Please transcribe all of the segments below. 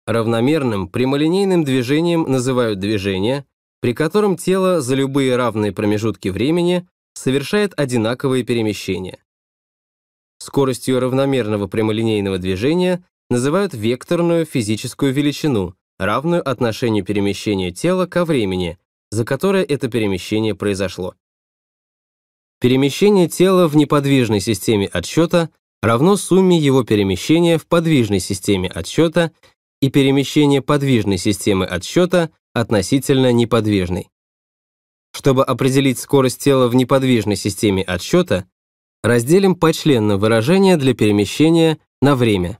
Равномерным прямолинейным движением называют движение, при котором тело за любые равные промежутки времени совершает одинаковые перемещения. Скоростью равномерного прямолинейного движения называют векторную физическую величину, равную отношению перемещения тела ко времени, за которое это перемещение произошло. Перемещение тела в неподвижной системе отсчета равно сумме его перемещения в подвижной системе отсчета и перемещение подвижной системы отсчета относительно неподвижной. Чтобы определить скорость тела в неподвижной системе отсчета, разделим почленно выражение для перемещения на время.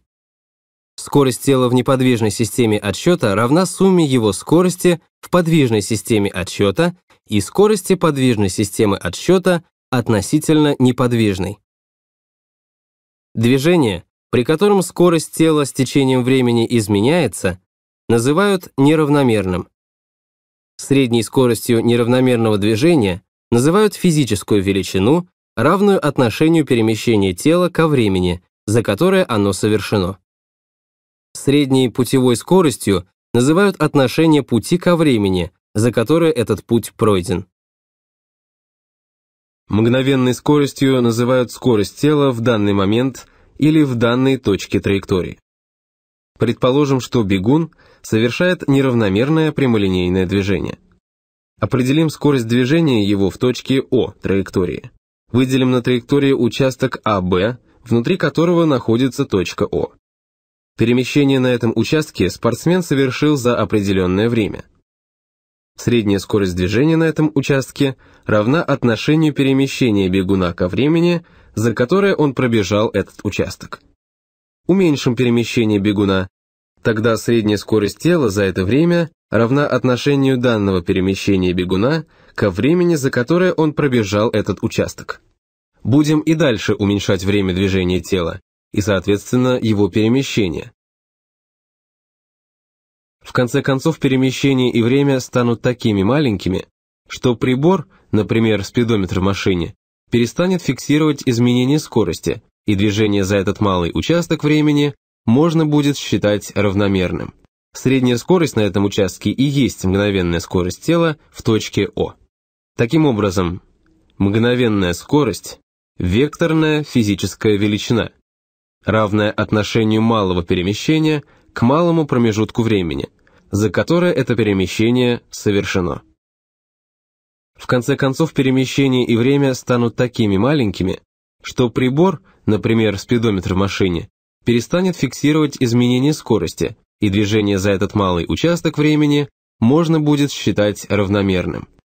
Скорость тела в неподвижной системе отсчета равна сумме его скорости в подвижной системе отсчета и скорости подвижной системы отсчета относительно неподвижной. Движение, при котором скорость тела с течением времени изменяется, называют неравномерным. Средней скоростью неравномерного движения называют физическую величину, равную отношению перемещения тела ко времени, за которое оно совершено. Средней путевой скоростью называют отношение пути ко времени, за которое этот путь пройден. Мгновенной скоростью называют скорость тела в данный момент или в данной точке траектории. Предположим, что бегун совершает неравномерное прямолинейное движение. Определим скорость движения его в точке О траектории. Выделим на траектории участок АБ, внутри которого находится точка О. Перемещение на этом участке спортсмен совершил за определенное время. Средняя скорость движения на этом участке равна отношению перемещения бегуна ко времени, за которое он пробежал этот участок. Уменьшим перемещение бегуна, тогда средняя скорость тела за это время равна отношению данного перемещения бегуна ко времени, за которое он пробежал этот участок. Будем и дальше уменьшать время движения тела и, соответственно, его перемещение. В конце концов, перемещение и время станут такими маленькими, что прибор, например, спидометр в машине, перестанет фиксировать изменение скорости, и движение за этот малый участок времени можно будет считать равномерным. Средняя скорость на этом участке и есть мгновенная скорость тела в точке О. Таким образом, мгновенная скорость – векторная физическая величина, равная отношению малого перемещения к малому промежутку времени, за которое это перемещение совершено. В конце концов, перемещение и время станут такими маленькими, что прибор, например, спидометр в машине, перестанет фиксировать изменение скорости, и движение за этот малый участок времени можно будет считать равномерным.